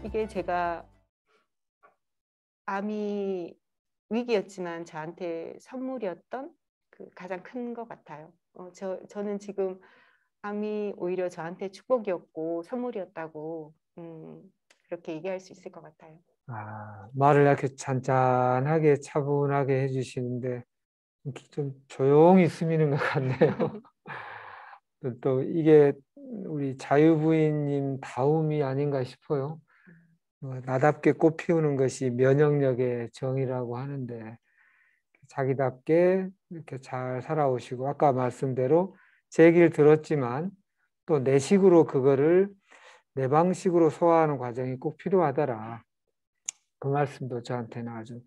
이게 제가 암이 위기였지만 저한테 선물이었던 그 가장 큰 것 같아요. 저는 지금 암이 오히려 저한테 축복이었고 선물이었다고 그렇게 얘기할 수 있을 것 같아요. 말을 이렇게 잔잔하게 차분하게 해주시는데 이렇게 좀 조용히 스미는 것 같네요. 또 이게 우리 자유부인님 다움이 아닌가 싶어요. 나답게 꽃 피우는 것이 면역력의 정이라고 하는데 자기답게 이렇게 잘 살아오시고 아까 말씀대로 제 얘기를 들었지만 또 내 식으로 그거를 내 방식으로 소화하는 과정이 꼭 필요하더라. 그 말씀도 저한테는 아주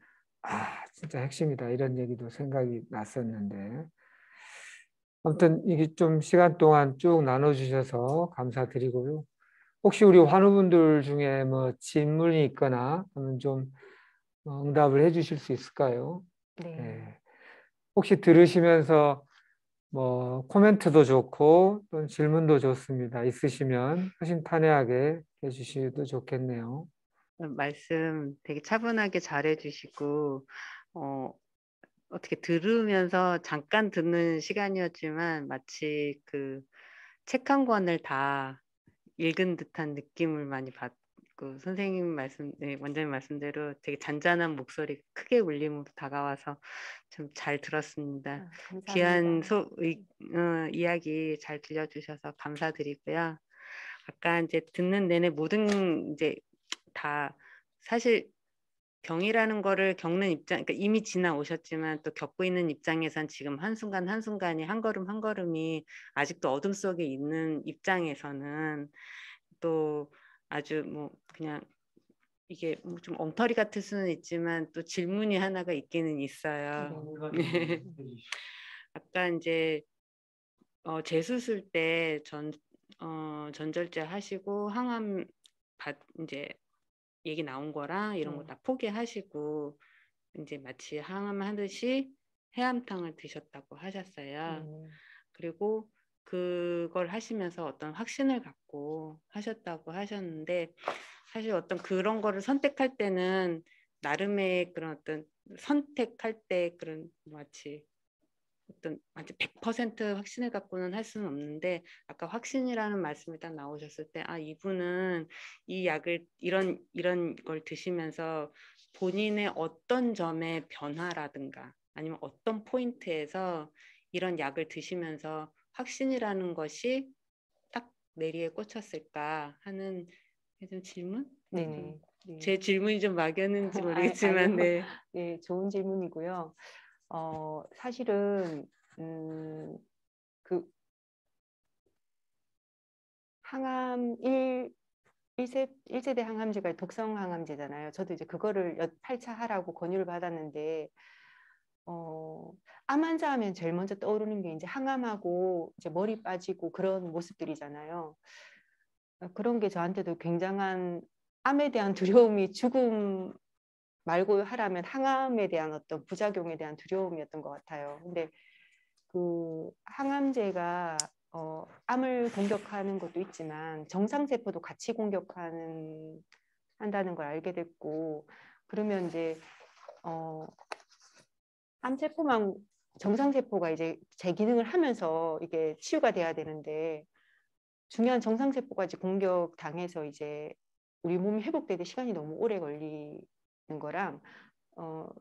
진짜 핵심이다 이런 얘기도 생각이 났었는데 아무튼 이게 좀 시간 동안 쭉 나눠주셔서 감사드리고요. 혹시 우리 환우분들 중에 뭐 질문이 있거나 하면 좀 응답을 해주실 수 있을까요? 네. 네. 혹시 들으시면서 뭐 코멘트도 좋고 또 질문도 좋습니다. 있으시면 허심탄회하게 해주셔도 좋겠네요. 말씀 되게 차분하게 잘해주시고 어떻게 들으면서 잠깐 듣는 시간이었지만 마치 그 책 한 권을 다 읽은 듯한 느낌을 많이 받고 선생님 말씀, 네, 원장님 말씀대로 되게 잔잔한 목소리 크게 울림으로 다가와서 좀 잘 들었습니다. 귀한 감사합니다. 이야기 잘 들려주셔서 감사드리고요. 아까 이제 듣는 내내 모든 이제 다 사실 병이라는 거를 겪는 입장, 그러니까 이미 지나오셨지만 또 겪고 있는 입장에선 지금 한순간 한순간이 한 걸음 한 걸음이 아직도 어둠 속에 있는 입장에서는 또 아주 뭐 그냥 이게 뭐 좀 엉터리 같을 수는 있지만 또 질문이 하나가 있기는 있어요. 아까 이제 재수술 때 전절제 하시고 항암 이제 얘기 나온 거랑 이런 거 다 포기하시고 이제 마치 항암 하듯이 해암탕을 드셨다고 하셨어요. 그리고 그걸 하시면서 어떤 확신을 갖고 하셨다고 하셨는데 사실 어떤 그런 거를 선택할 때는 나름의 그런 어떤 선택할 때 그런 마치 어떤 아주 100% 확신을 갖고는 할 수는 없는데 아까 확신이라는 말씀이 딱 나오셨을 때 이분은 이 약을 이런 걸 드시면서 본인의 어떤 점의 변화라든가 아니면 어떤 포인트에서 이런 약을 드시면서 확신이라는 것이 딱 내리에 꽂혔을까 하는 질문? 네네. 네. 제 질문이 좀 막였는지 모르겠지만 네. 네, 좋은 질문이고요. 사실은 그 항암 1세대 항암제가 독성 항암제잖아요. 저도 이제 그거를 8차 하라고 권유를 받았는데 암 환자 하면 제일 먼저 떠오르는 게 이제 항암하고 이제 머리 빠지고 그런 모습들이잖아요. 그런 게 저한테도 굉장한 암에 대한 두려움이 죽음 말고 하라면 항암에 대한 어떤 부작용에 대한 두려움이었던 것 같아요. 근데 그 항암제가 암을 공격하는 것도 있지만 정상세포도 같이 한다는 걸 알게 됐고 그러면 이제 암세포만 정상세포가 이제 제 기능을 하면서 이게 치유가 돼야 되는데 중요한 정상세포까지 공격당해서 이제 우리 몸이 회복되는데 시간이 너무 오래 걸리는 거랑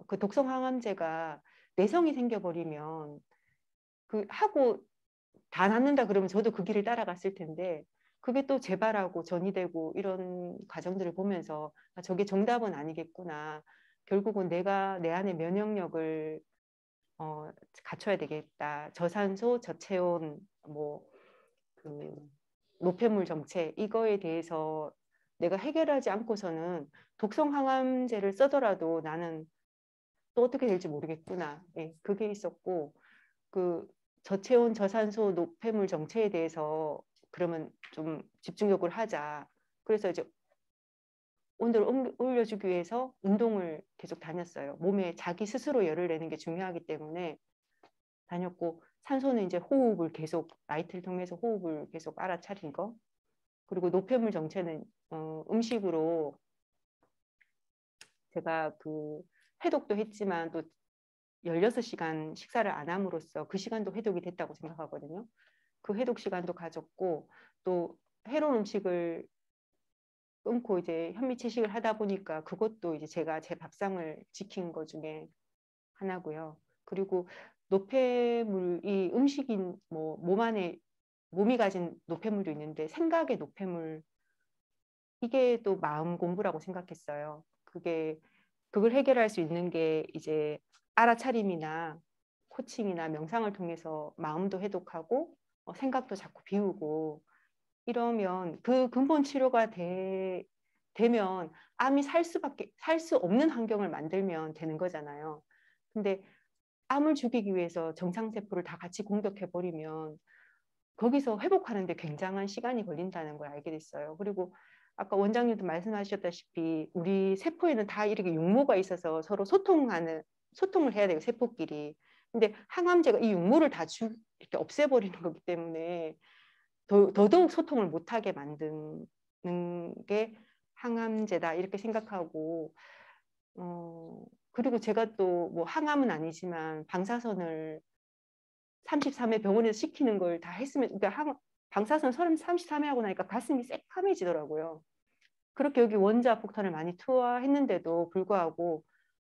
그 독성 항암제가 내성이 생겨버리면 그 하고 다 낫는다 그러면 저도 그 길을 따라갔을 텐데 그게 또 재발하고 전이되고 이런 과정들을 보면서 저게 정답은 아니겠구나. 결국은 내가 내 안에 면역력을 갖춰야 되겠다. 저산소, 저체온, 그 노폐물 정체 이거에 대해서 내가 해결하지 않고서는 독성 항암제를 쓰더라도 나는 또 어떻게 될지 모르겠구나. 예, 그게 있었고 그 저체온, 저산소, 노폐물 정체에 대해서 그러면 좀 집중적으로 하자. 그래서 이제 온도를 올려주기 위해서 운동을 계속 다녔어요. 몸에 자기 스스로 열을 내는 게 중요하기 때문에 다녔고 산소는 이제 호흡을 계속 라이트를 통해서 호흡을 계속 알아차린 거. 그리고 노폐물 정체는 음식으로 제가 그 해독도 했지만 또 16시간 식사를 안 함으로써 그 시간도 해독이 됐다고 생각하거든요. 그 해독 시간도 가졌고 또 해로운 음식을 끊고 이제 현미채식을 하다 보니까 그것도 이제 제가 제 밥상을 지킨 것 중에 하나고요. 그리고 노폐물이 음식인 뭐 몸 안에 몸이 가진 노폐물도 있는데 생각의 노폐물 이게 또 마음 공부라고 생각했어요. 그걸 해결할 수 있는 게 이제 알아차림이나 코칭이나 명상을 통해서 마음도 해독하고 생각도 자꾸 비우고 이러면 그 근본 치료가 되면 암이 살 수 없는 환경을 만들면 되는 거잖아요. 근데 암을 죽이기 위해서 정상세포를 다 같이 공격해 버리면 거기서 회복하는데 굉장한 시간이 걸린다는 걸 알게 됐어요. 그리고 아까 원장님도 말씀하셨다시피 우리 세포에는 다 이렇게 육모가 있어서 서로 소통을 해야 돼요, 세포끼리. 근데 항암제가 이 육모를 다 이렇게 없애버리는 거기 때문에 더더욱 소통을 못하게 만드는 게 항암제다 이렇게 생각하고 그리고 제가 또 뭐 항암은 아니지만 방사선을 33회 병원에서 시키는 걸 다 했으면 그러니까 방사선 33회 하고 나니까 가슴이 새카매지더라고요. 그렇게 여기 원자 폭탄을 많이 투하했는데도 불구하고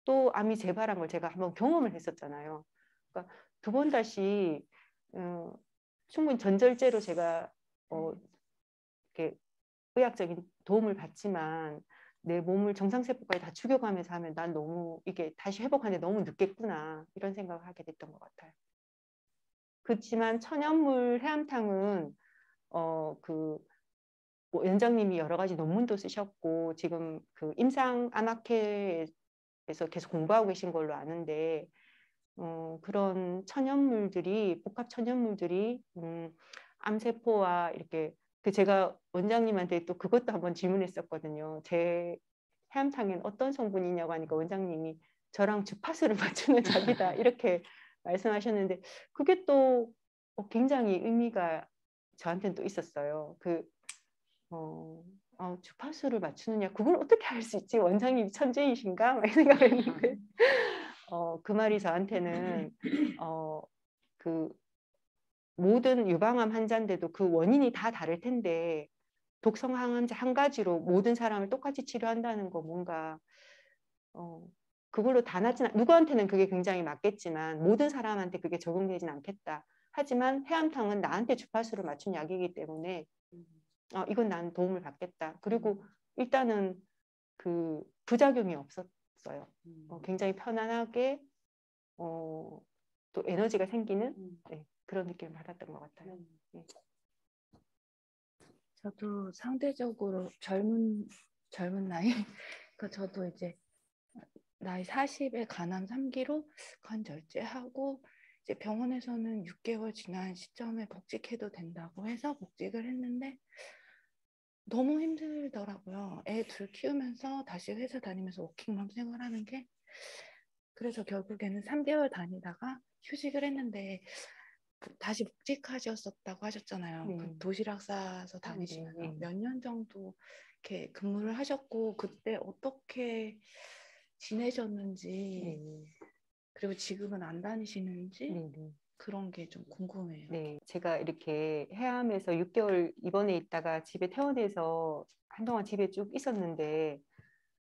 또 암이 재발한 걸 제가 한번 경험을 했었잖아요. 그러니까 두 번 다시 충분히 전절제로 제가 이렇게 의학적인 도움을 받지만 내 몸을 정상세포까지 다 죽여가면서 하면 난 너무 이게 다시 회복하는데 너무 늦겠구나 이런 생각을 하게 됐던 것 같아요. 그렇지만 천연물 해암탕은 뭐 원장님이 여러 가지 논문도 쓰셨고 지금 그 임상암학회에서 계속 공부하고 계신 걸로 아는데 그런 천연물들이 복합 천연물들이 암세포와 이렇게 제가 원장님한테 또 그것도 한번 질문했었거든요. 제 해암탕엔 어떤 성분이냐고 하니까 원장님이 저랑 주파수를 맞추는 약이다 이렇게 말씀하셨는데 그게 또 굉장히 의미가 저한테는 또 있었어요. 주파수를 맞추느냐 그걸 어떻게 할 수 있지? 원장님이 천재이신가? 막 생각했는데 그 말이 저한테는 그 모든 유방암 환자인데도 그 원인이 다 다를 텐데 독성 항암제 한 가지로 모든 사람을 똑같이 치료한다는 거 뭔가 그걸로 다 낫진 누구한테는 그게 굉장히 맞겠지만 모든 사람한테 그게 적용되진 않겠다. 하지만 해암탕은 나한테 주파수를 맞춘 약이기 때문에 이건 난 도움을 받겠다. 그리고 일단은 그 부작용이 없었어요. 굉장히 편안하게 또 에너지가 생기는 네, 그런 느낌을 받았던 것 같아요. 네. 저도 상대적으로 젊은 나이, 그러니까 저도 이제 나이 40에 간암 3기로 간 절제하고 이제 병원에서는 6개월 지난 시점에 복직해도 된다고 해서 복직을 했는데 너무 힘들더라고요. 애 둘 키우면서 다시 회사 다니면서 워킹맘 생활하는 게. 그래서 결국에는 3개월 다니다가 휴직을 했는데 다시 복직하셨었다고 하셨잖아요. 그 도시락 싸서 다니시면서 몇 년 정도 이렇게 근무를 하셨고 그때 어떻게 지내셨는지 그리고 지금은 안 다니시는지 그런 게 좀 궁금해요. 네, 제가 이렇게 해암에서 6개월 입원해 있다가 집에 퇴원해서 한동안 집에 쭉 있었는데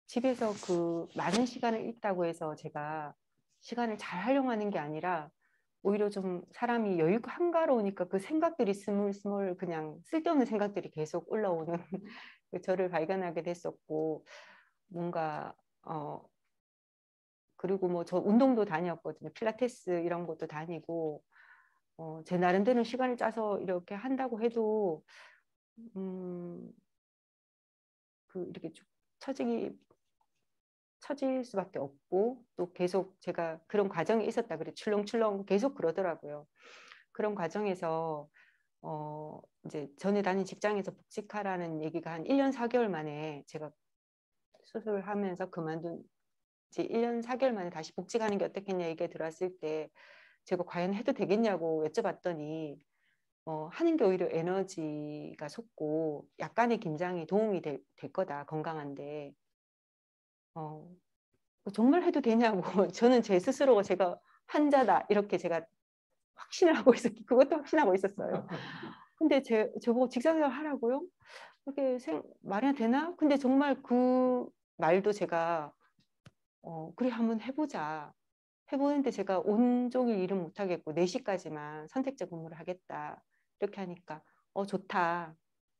집에서 그 많은 시간을 있다고 해서 제가 시간을 잘 활용하는 게 아니라 오히려 좀 사람이 여유가 한가로우니까 그 생각들이 스물스물 그냥 쓸데없는 생각들이 계속 올라오는 저를 발견하게 됐었고 뭔가 그리고 뭐 저 운동도 다녔거든요. 필라테스 이런 것도 다니고 제 나름대로 시간을 짜서 이렇게 한다고 해도 이렇게 쭉 처질 수밖에 없고 또 계속 제가 그런 과정이 있었다 그래 출렁출렁 계속 그러더라고요. 그런 과정에서 이제 전에 다닌 직장에서 복직하라는 얘기가 한 1년 4개월 만에 제가 수술을 하면서 그만둔 이제 1년 4개월 만에 다시 복직하는 게 어떻겠냐 얘기가 들어왔을 때 제가 과연 해도 되겠냐고 여쭤봤더니 하는 게 오히려 에너지가 솟고 약간의 긴장이 도움이 될 거다 건강한데 정말 해도 되냐고. 저는 제 스스로가 제가 환자다 이렇게 제가 확신을 하고 있었기, 그것도 확신하고 있었어요. 근데 저보고 직장생활 하라고요? 이렇게 말이 되나? 근데 정말 그 말도 제가 그래 한번 해보자. 해보는데 제가 온종일 일은 못하겠고 4시까지만 선택적 근무를 하겠다. 이렇게 하니까 좋다.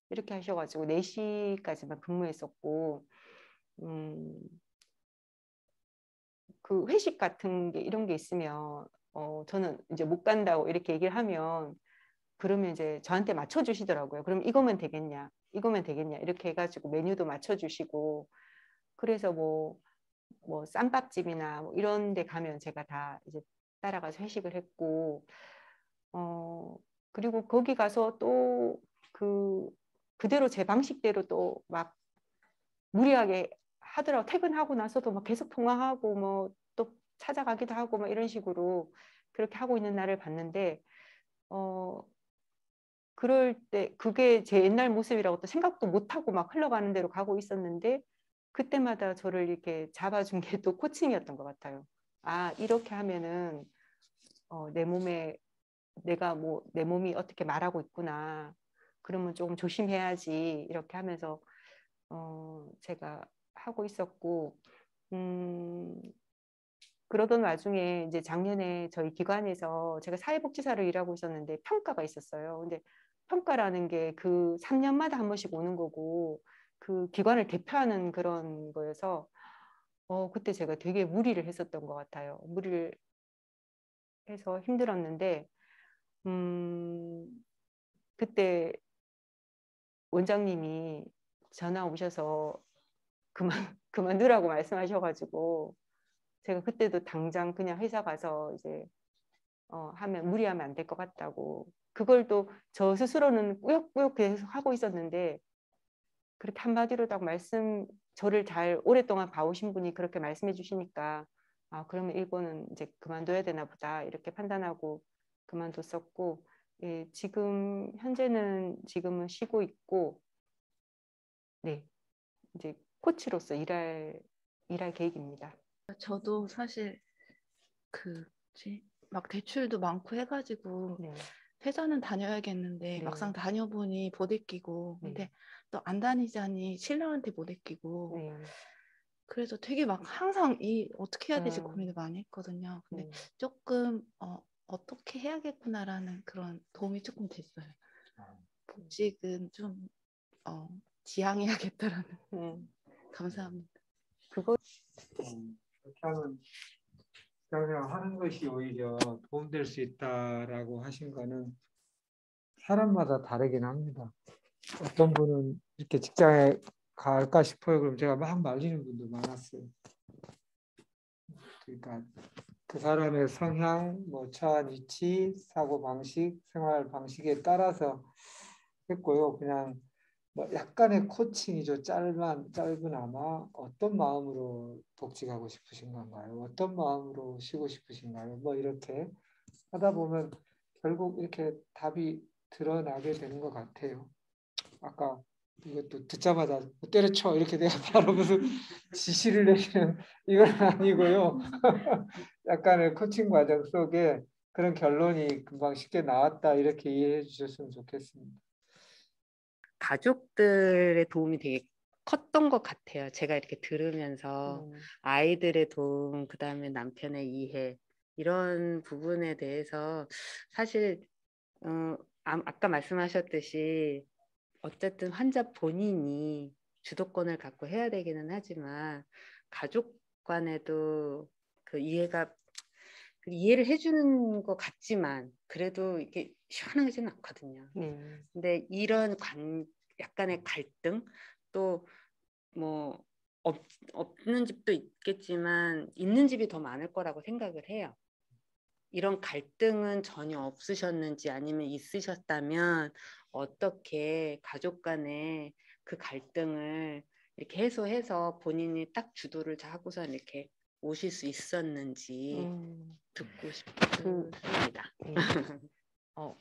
이렇게 하셔가지고 4시까지만 근무했었고 그 회식 같은 게 이런 게 있으면 저는 이제 못 간다고 이렇게 얘기를 하면 그러면 이제 저한테 맞춰주시더라고요. 그럼 이거면 되겠냐, 이거면 되겠냐 이렇게 해가지고 메뉴도 맞춰주시고 그래서 뭐 쌈밥집이나 뭐 이런 데 가면 제가 다 이제 따라가서 회식을 했고 그리고 거기 가서 또 그대로 제 방식대로 또 막 무리하게 하더라고. 퇴근하고 나서도 막 계속 통화하고 뭐 또 찾아가기도 하고 막 이런 식으로 그렇게 하고 있는 날을 봤는데 그럴 때 그게 제 옛날 모습이라고 또 생각도 못하고 막 흘러가는 대로 가고 있었는데 그때마다 저를 이렇게 잡아준 게 또 코칭이었던 것 같아요. 아, 이렇게 하면은 내 몸에 내가 뭐 내 몸이 어떻게 말하고 있구나. 그러면 조금 조심해야지. 이렇게 하면서 제가 하고 있었고 그러던 와중에 이제 작년에 저희 기관에서 제가 사회복지사로 일하고 있었는데 평가가 있었어요. 근데 평가라는 게 그 3년마다 한 번씩 오는 거고 그 기관을 대표하는 그런 거여서 그때 제가 되게 무리를 했었던 것 같아요. 무리를 해서 힘들었는데 그때 원장님이 전화 오셔서 그만두라고 말씀하셔가지고 제가 그때도 당장 그냥 회사 가서 이제 무리하면 안 될 것 같다고 그걸 또 저 스스로는 꾸역꾸역 계속 하고 있었는데 그렇게 한마디로 딱 저를 잘 오랫동안 봐오신 분이 그렇게 말씀해 주시니까 아 그러면 이거는 이제 그만둬야 되나 보다 이렇게 판단하고 그만뒀었고 예, 지금은 쉬고 있고 네 이제 코치로서 일할 계획입니다. 저도 사실 막 대출도 많고 해가지고 네. 회사는 다녀야겠는데 네. 막상 다녀보니 못 맡기고 네. 근데 또 안 다니자니 신랑한테 못 맡기고 네. 그래서 되게 막 항상 어떻게 해야 될지 고민을 많이 했거든요. 근데 조금 어떻게 해야겠구나라는 그런 도움이 조금 됐어요. 복직은 좀 지향해야겠다라는. 감사합니다. 그거 그렇게 하면 그냥 하는 것이 오히려 도움될 수 있다라고 하신 거는 사람마다 다르긴 합니다. 어떤 분은 이렇게 직장에 갈까 싶어요. 그럼 제가 막 말리는 분도 많았어요. 그러니까 그 사람의 성향, 뭐 처한 위치, 사고 방식, 생활 방식에 따라서 했고요. 그냥 뭐 약간의 코칭이죠. 짧으나마 어떤 마음으로 복직하고 싶으신 건가요? 어떤 마음으로 쉬고 싶으신가요? 뭐 이렇게 하다 보면 결국 이렇게 답이 드러나게 되는 것 같아요. 아까 이것도 듣자마자 때려쳐 이렇게 내가 바로 무슨 지시를 내리는 이건 아니고요. 약간의 코칭 과정 속에 그런 결론이 금방 쉽게 나왔다 이렇게 이해해 주셨으면 좋겠습니다. 가족들의 도움이 되게 컸던 것 같아요. 제가 이렇게 들으면서 아이들의 도움, 그다음에 남편의 이해 이런 부분에 대해서 사실 아까 말씀하셨듯이 어쨌든 환자 본인이 주도권을 갖고 해야 되기는 하지만 가족 간에도 그 이해를 해주는 것 같지만 그래도 이게 시원하지는 않거든요. 근데 이런 약간의 갈등 또 뭐 없는 집도 있겠지만 있는 집이 더 많을 거라고 생각을 해요. 이런 갈등은 전혀 없으셨는지 아니면 있으셨다면 어떻게 가족 간에 그 갈등을 이렇게 해소해서 본인이 딱 주도를 하고서 이렇게 오실 수 있었는지 듣고 싶습니다.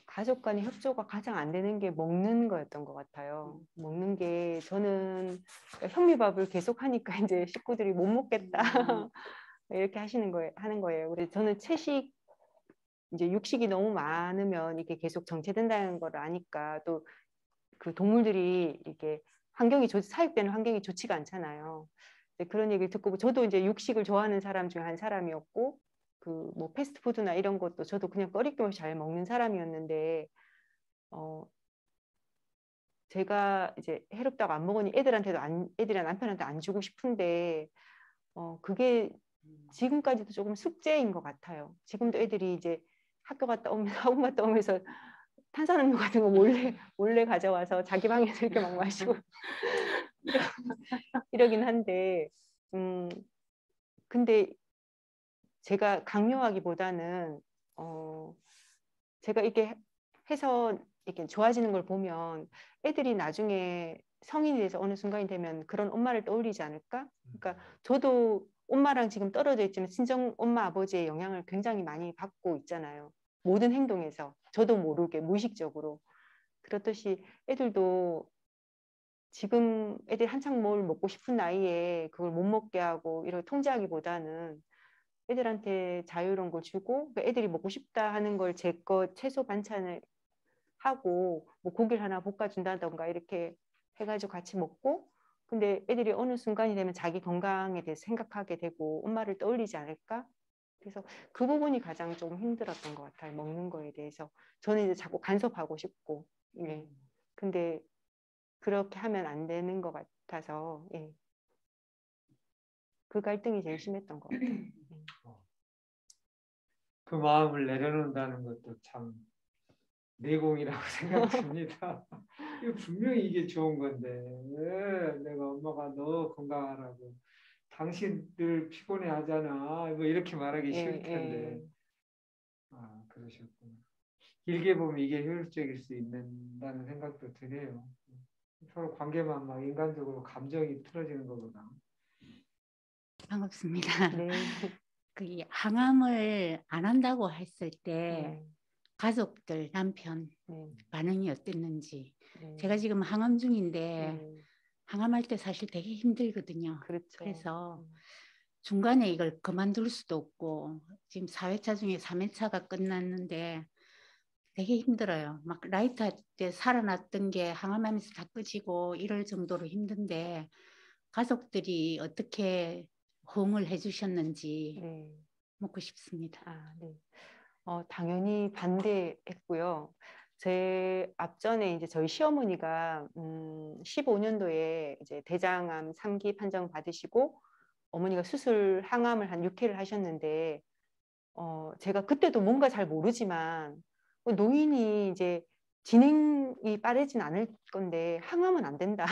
가족 간의 협조가 가장 안 되는 게 먹는 거였던 것 같아요. 먹는 게 저는 현미밥을 계속 하니까 이제 식구들이 못 먹겠다 이렇게 하는 거예요. 그래서 저는 채식 이제 육식이 너무 많으면 이게 계속 정체된다는 걸 아니까 또 그 동물들이 이게 사육되는 환경이 좋지가 않잖아요. 그런 얘기를 듣고 저도 이제 육식을 좋아하는 사람 중에 한 사람이었고 그 뭐 패스트푸드나 이런 것도 저도 그냥 꺼리낌없이 잘 먹는 사람이었는데 제가 이제 해롭다고 안 먹으니 애들이나 남편한테 안 주고 싶은데 그게 지금까지도 조금 숙제인 것 같아요. 지금도 애들이 이제 학교 갔다 오면 학원 갔다 오면서 탄산음료 같은 거 몰래 가져와서 자기 방에서 이렇게 막 마시고 이러긴 한데 근데 제가 강요하기보다는 제가 이렇게 해서 이렇게 좋아지는 걸 보면 애들이 나중에 성인이 돼서 어느 순간이 되면 그런 엄마를 떠올리지 않을까? 그러니까 저도 엄마랑 지금 떨어져 있지만 친정 엄마 아버지의 영향을 굉장히 많이 받고 있잖아요. 모든 행동에서 저도 모르게 무의식적으로. 그렇듯이 애들도 지금 애들 한창 뭘 먹고 싶은 나이에 그걸 못 먹게 하고 이렇게 통제하기보다는 애들한테 자유로운 걸 주고 애들이 먹고 싶다 하는 걸 제 거 채소 반찬을 하고 뭐 고기를 하나 볶아준다던가 이렇게 해가지고 같이 먹고 근데 애들이 어느 순간이 되면 자기 건강에 대해서 생각하게 되고 엄마를 떠올리지 않을까? 그래서 그 부분이 가장 좀 힘들었던 것 같아요. 먹는 거에 대해서. 저는 이제 자꾸 간섭하고 싶고 예. 근데 그렇게 하면 안 되는 것 같아서 예. 그 갈등이 제일 심했던 것 같아요. 그 마음을 내려놓는다는 것도 참 내공이라고 생각됩니다. 이거 분명히 이게 좋은 건데 내가 엄마가 너 건강하라고 당신 늘 피곤해하잖아 뭐 이렇게 말하기 싫을 텐데 아 그러셨구나. 길게 보면 이게 효율적일 수 있는다는 생각도 드네요. 서로 관계만 막 인간적으로 감정이 틀어지는 것보다. 반갑습니다. 네. 그 항암을 안 한다고 했을 때 네. 가족들, 남편 네. 반응이 어땠는지. 네. 제가 지금 항암 중인데 네. 항암할 때 사실 되게 힘들거든요. 그렇죠. 그래서 중간에 이걸 그만둘 수도 없고 지금 4회차 중에 3회차가 끝났는데 되게 힘들어요. 막 라이트 할 때 살아났던 게 항암하면서 다 꺼지고 이럴 정도로 힘든데 가족들이 어떻게 호응을 해주셨는지 네. 묻고 싶습니다. 아, 네. 당연히 반대했고요. 제 앞전에 이제 저희 시어머니가 15년도에 이제 대장암 3기 판정 받으시고 어머니가 항암을 한 6회를 하셨는데 제가 그때도 뭔가 잘 모르지만 노인이 이제 진행이 빠르진 않을 건데 항암은 안 된다.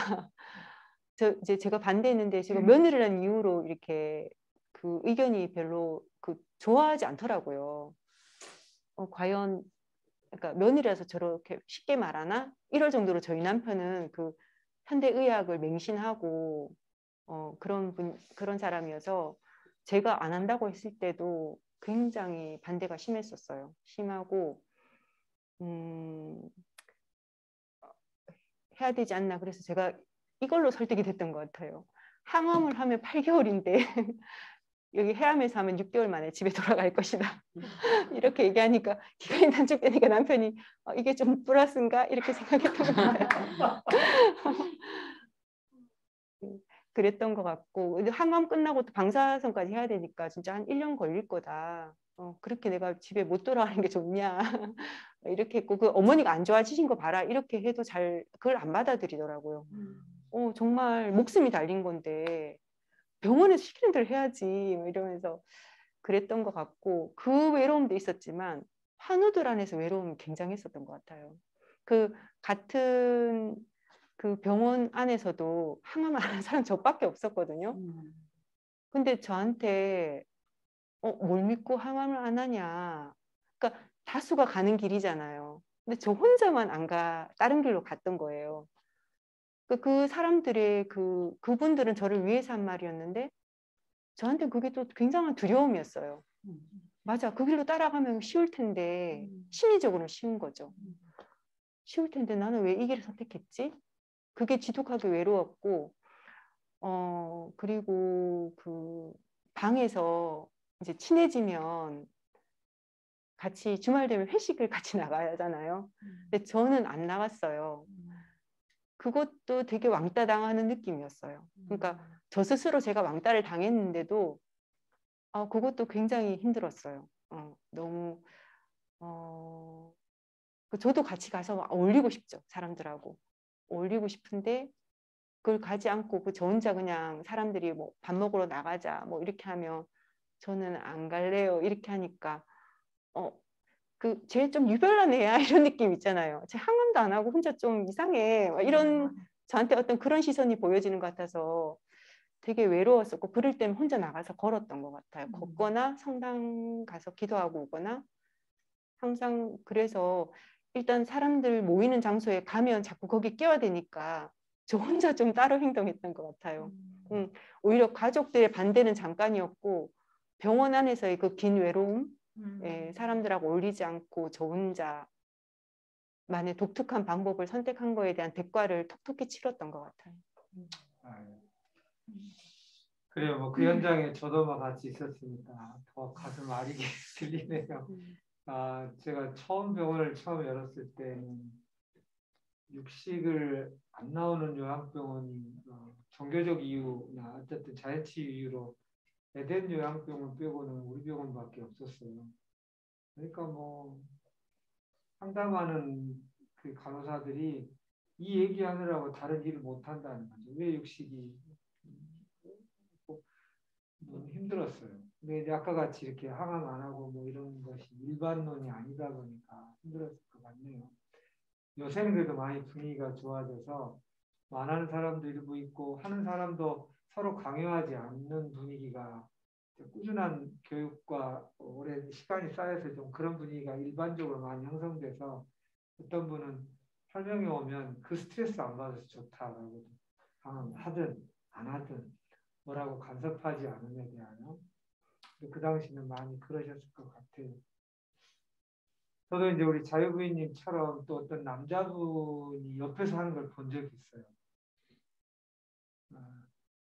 이제 제가 반대했는데 지금 며느리라는 이유로 이렇게 그 의견이 별로 좋아하지 않더라고요. 과연 그러니까 며느리라서 저렇게 쉽게 말하나? 이럴 정도로 저희 남편은 그 현대의학을 맹신하고 그런 사람이어서 제가 안 한다고 했을 때도 굉장히 반대가 심했었어요. 심하고 해야 되지 않나. 그래서 제가 이걸로 설득이 됐던 것 같아요. 항암을 하면 8개월인데 여기 해암에서 하면 6개월 만에 집에 돌아갈 것이다. 이렇게 얘기하니까 기간이 단축되니까 남편이 이게 좀 플러스인가? 이렇게 생각했던 것 같아요. 그랬던 것 같고 근데 항암 끝나고 또 방사선까지 해야 되니까 진짜 한 1년 걸릴 거다. 그렇게 내가 집에 못 돌아가는 게 좋냐. 이렇게 했고 그 어머니가 안 좋아지신 거 봐라. 이렇게 해도 잘 그걸 안 받아들이더라고요. 정말 목숨이 달린 건데 병원에서 시키는 대로 해야지 이러면서 그랬던 것 같고 그 외로움도 있었지만 환우들 안에서 외로움이 굉장했었던 것 같아요. 그 같은 그 병원 안에서도 항암 안 하는 사람 저밖에 없었거든요. 근데 저한테 뭘 믿고 항암을 안 하냐. 그러니까 다수가 가는 길이잖아요. 근데 저 혼자만 안 다른 길로 갔던 거예요. 그 사람들의 그분들은 저를 위해서 한 말이었는데 저한테 그게 또 굉장한 두려움이었어요. 맞아. 그 길로 따라가면 쉬울 텐데 심리적으로는 쉬운 거죠. 쉬울 텐데 나는 왜 이 길을 선택했지? 그게 지독하게 외로웠고 그리고 그 방에서 이제 친해지면 같이 주말 되면 회식을 같이 나가야 하잖아요. 근데 저는 안 나갔어요. 그것도 되게 왕따 당하는 느낌이었어요. 그러니까 저 스스로 제가 왕따를 당했는데도 그것도 굉장히 힘들었어요. 너무 저도 같이 가서 어울리고 싶죠. 사람들하고 어울리고 싶은데 그걸 가지 않고 저 혼자 그냥 사람들이 뭐 밥 먹으러 나가자 뭐 이렇게 하면 저는 안 갈래요 이렇게 하니까 쟤 좀 유별난 애야 이런 느낌 있잖아요. 쟤 항암도 안 하고 혼자 좀 이상해 이런 저한테 어떤 그런 시선이 보여지는 것 같아서 되게 외로웠었고 그럴 때는 혼자 나가서 걸었던 것 같아요. 걷거나 성당 가서 기도하고 오거나 항상 그래서 일단 사람들 모이는 장소에 가면 자꾸 거기 끼어드니까 저 혼자 좀 따로 행동했던 것 같아요. 오히려 가족들의 반대는 잠깐이었고 병원 안에서의 그 긴 외로움 사람들하고 어울리지 않고 저 혼자만의 독특한 방법을 선택한 거에 대한 대가를 톡톡히 치렀던 것 같아요. 그래요. 뭐 그 현장에 저도 막 같이 있었으니까 더 가슴 아리게 들리네요. 제가 병원을 처음 열었을 때는 육식을 안 나오는 요양병원이 종교적 이유나 어쨌든 자연치유 이유로 에덴 요양병원 빼고는 우리 병원밖에 없었어요. 그러니까 뭐 상담하는 그 간호사들이 이 얘기하느라고 다른 일을 못 한다는 거죠. 왜 육식이 너무 힘들었어요. 근데 이제 아까 같이 이렇게 항암 안 하고 뭐 이런 것이 일반론이 아니다 보니까 힘들었을 것 같네요. 요새는 그래도 많이 분위기가 좋아져서 안 하는 사람도 일부 있고 하는 사람도 서로 강요하지 않는 분위기가 꾸준한 교육과 오랜 시간이 쌓여서 좀 그런 분위기가 일반적으로 많이 형성돼서 어떤 분은 설명이 오면 그 스트레스 안 받아서 좋다라고 하든 안 하든 뭐라고 간섭하지 않음에 대하여 그 당시는 많이 그러셨을 것 같아요. 저도 이제 우리 자유부인님처럼 또 어떤 남자분이 옆에서 하는 걸 본 적이 있어요.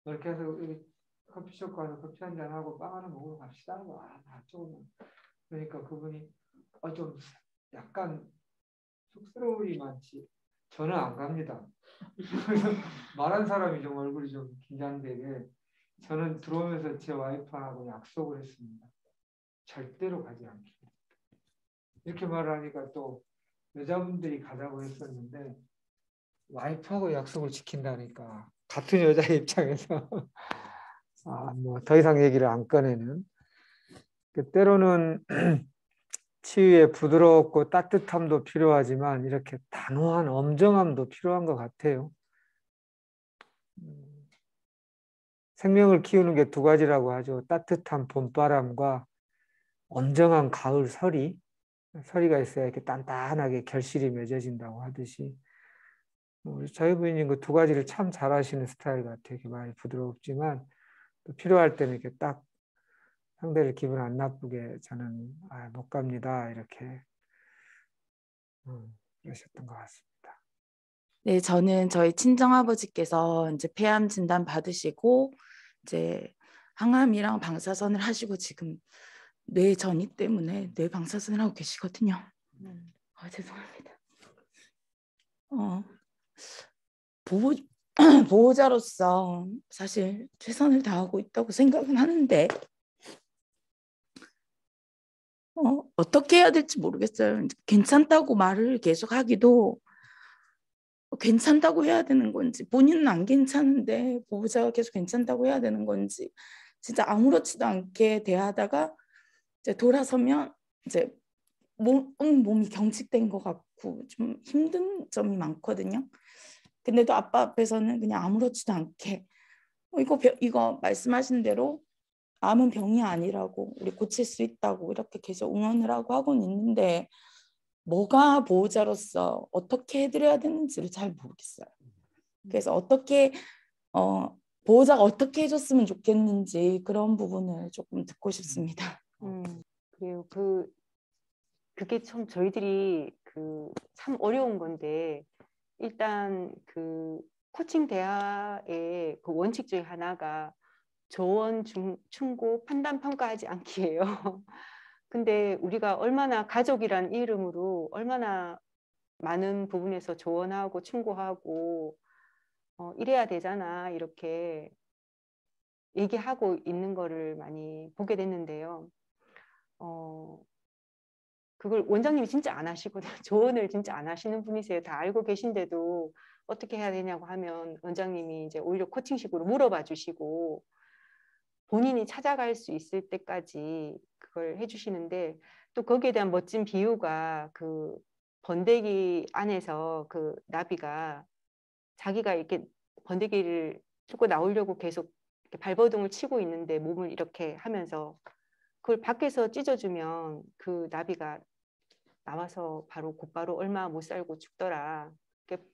이렇게 해서 여기 커피숍 가서 커피 한잔 하고 빵 하나 먹으러 갑시다. 조금 그러니까 그분이 좀 약간 쑥스러움이 많지. 저는 안 갑니다. 그래서 말한 사람이 좀 얼굴이 좀 긴장되게 저는 들어오면서 제 와이프하고 약속을 했습니다. 절대로 가지 않기로. 이렇게 말을 하니까 또 여자분들이 가자고 했었는데 와이프하고 약속을 지킨다니까 같은 여자의 입장에서 뭐 더 이상 얘기를 안 꺼내는 때로는 치유의 부드럽고 따뜻함도 필요하지만 이렇게 단호한 엄정함도 필요한 것 같아요. 생명을 키우는 게 두 가지라고 하죠. 따뜻한 봄바람과 엄정한 가을 서리가 있어야 이렇게 단단하게 결실이 맺어진다고 하듯이 우리 자유부인님 그 두 가지를 참 잘하시는 스타일 같아요. 이렇게 많이 부드럽지만 또 필요할 때는 이렇게 딱 상대를 기분 안 나쁘게 저는 못 갑니다 이렇게 그러셨던 것 같습니다. 네, 저는 저희 친정아버지께서 이제 폐암 진단 받으시고 이제 항암이랑 방사선을 하시고 지금 뇌 전이 때문에 뇌 방사선을 하고 계시거든요. 죄송합니다. 보호자로서 사실 최선을 다하고 있다고 생각은 하는데 어떻게 해야 될지 모르겠어요. 괜찮다고 말을 계속 하기도 괜찮다고 해야 되는 건지 본인은 안 괜찮은데 보호자가 계속 괜찮다고 해야 되는 건지 진짜 아무렇지도 않게 대하다가 이제 돌아서면 이제 몸이 경직된 것 같고 좀 힘든 점이 많거든요. 근데도 아빠 앞에서는 그냥 아무렇지도 않게 이거 말씀하신 대로 암은 병이 아니라고 우리 고칠 수 있다고 이렇게 계속 응원을 하고는 있는데 뭐가 보호자로서 어떻게 해드려야 되는지를 잘 모르겠어요. 그래서 어떻게 보호자가 어떻게 해줬으면 좋겠는지 그런 부분을 조금 듣고 싶습니다. 그래요. 그게 참 저희들이 참 어려운 건데, 일단 코칭 대화의 원칙 중에 하나가 조언, 충고, 판단, 평가하지 않기예요. 근데 우리가 얼마나 가족이란 이름으로 얼마나 많은 부분에서 조언하고 충고하고 이래야 되잖아, 이렇게 얘기하고 있는 거를 많이 보게 됐는데요. 그걸 원장님이 진짜 안 하시거든요. 조언을 진짜 안 하시는 분이세요. 다 알고 계신데도 어떻게 해야 되냐고 하면 원장님이 이제 오히려 코칭식으로 물어봐 주시고 본인이 찾아갈 수 있을 때까지 그걸 해주시는데, 또 거기에 대한 멋진 비유가 번데기 안에서 나비가 자기가 이렇게 번데기를 뚫고 나오려고 계속 이렇게 발버둥을 치고 있는데 몸을 이렇게 하면서 그걸 밖에서 찢어주면 그 나비가 나와서 곧바로 얼마 못 살고 죽더라.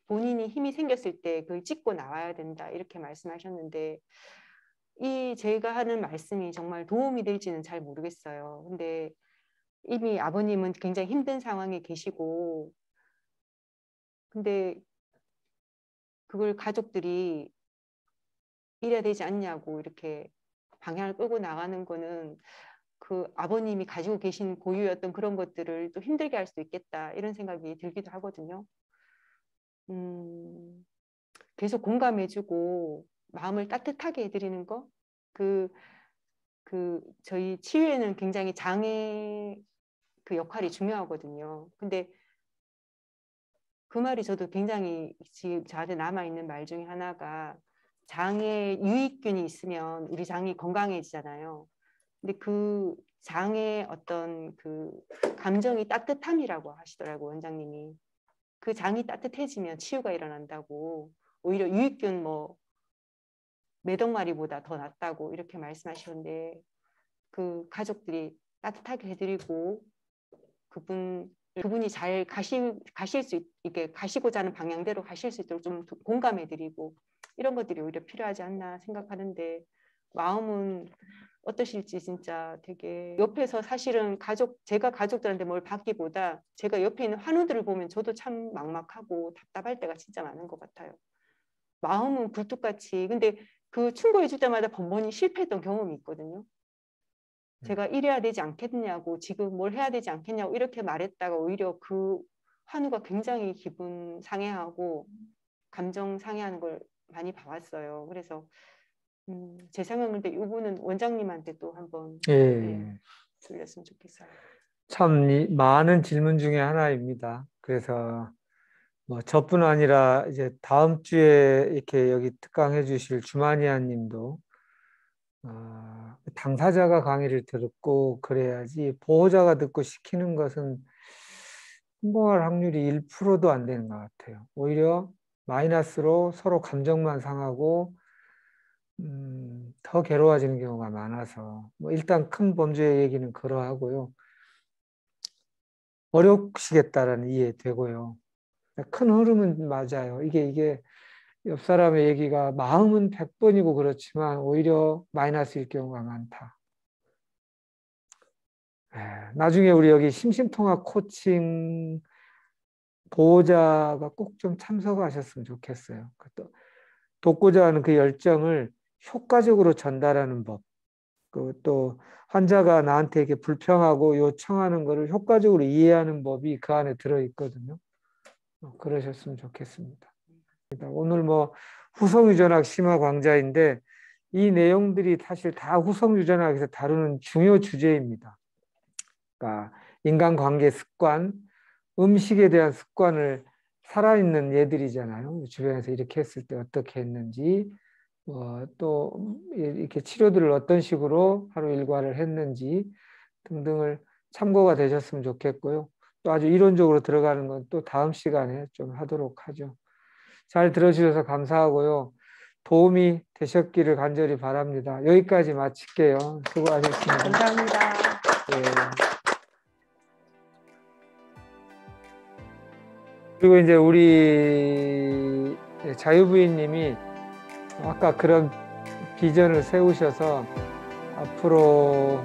본인이 힘이 생겼을 때 그걸 찢고 나와야 된다, 이렇게 말씀하셨는데, 제가 하는 말씀이 정말 도움이 될지는 잘 모르겠어요. 근데 이미 아버님은 굉장히 힘든 상황에 계시고, 근데 그걸 가족들이 이래야 되지 않냐고 이렇게 방향을 끌고 나가는 거는 아버님이 가지고 계신 고유였던 그런 것들을 또 힘들게 할 수도 있겠다, 이런 생각이 들기도 하거든요. 계속 공감해주고 마음을 따뜻하게 해드리는 거, 저희 치유에는 굉장히 장애 역할이 중요하거든요. 근데 그 말이 저도 굉장히 지금 저한테 남아있는 말 중에 하나가, 장에 유익균이 있으면 우리 장이 건강해지잖아요. 근데 장의 어떤 감정이 따뜻함이라고 하시더라고요, 원장님이. 장이 따뜻해지면 치유가 일어난다고, 오히려 유익균 몇 덩마리보다 더 낫다고 이렇게 말씀하셨는데, 가족들이 따뜻하게 해드리고 그분이 잘 가실 수 있게, 가시고자 하는 방향대로 가실 수 있도록 좀 공감해드리고, 이런 것들이 오히려 필요하지 않나 생각하는데, 마음은 어떠실지 진짜 되게, 옆에서 사실은 제가 가족들한테 뭘 받기보다 제가 옆에 있는 환우들을 보면 저도 참 막막하고 답답할 때가 진짜 많은 것 같아요. 마음은 굴뚝같이, 근데 충고해 줄 때마다 번번이 실패했던 경험이 있거든요. 제가 이래야 되지 않겠냐고, 지금 뭘 해야 되지 않겠냐고 이렇게 말했다가 오히려 환우가 굉장히 기분 상해하고 감정 상해하는 걸 많이 봐왔어요. 그래서 제 생각은 근데 이거는 원장님한테 또 한번 들렸으면 좋겠어요. 참 많은 질문 중에 하나입니다. 그래서 저뿐 아니라 이제 다음 주에 이렇게 여기 특강해 주실 주마니아 님도 당사자가 강의를 듣고 그래야지, 보호자가 듣고 시키는 것은 성공할 확률이 1%도 안 되는 것 같아요. 오히려 마이너스로 서로 감정만 상하고 더 괴로워지는 경우가 많아서, 일단 큰 범죄의 얘기는 그러하고요. 어려우시겠다라는 이해되고요. 큰 흐름은 맞아요. 이게 옆 사람의 얘기가 마음은 100번이고 그렇지만 오히려 마이너스일 경우가 많다. 나중에 우리 여기 심심통합 코칭 보호자가 꼭 좀 참석하셨으면 좋겠어요. 돕고자 하는 그 열정을 효과적으로 전달하는 법, 또 환자가 나한테 이렇게 불평하고 요청하는 것을 효과적으로 이해하는 법이 그 안에 들어있거든요. 그러셨으면 좋겠습니다. 오늘 후성유전학 심화 강좌인데, 이 내용들이 사실 다 후성유전학에서 다루는 중요 주제입니다. 그러니까 인간관계 습관, 음식에 대한 습관을 살아있는 예들이잖아요. 주변에서 이렇게 했을 때 어떻게 했는지, 또 이렇게 치료들을 어떤 식으로 하루 일과를 했는지 등등을 참고가 되셨으면 좋겠고요. 또 아주 이론적으로 들어가는 건 또 다음 시간에 좀 하도록 하죠. 잘 들어주셔서 감사하고요. 도움이 되셨기를 간절히 바랍니다. 여기까지 마칠게요. 수고하셨습니다. 감사합니다. 그리고 이제 우리 자유부인님이 아까 그런 비전을 세우셔서 앞으로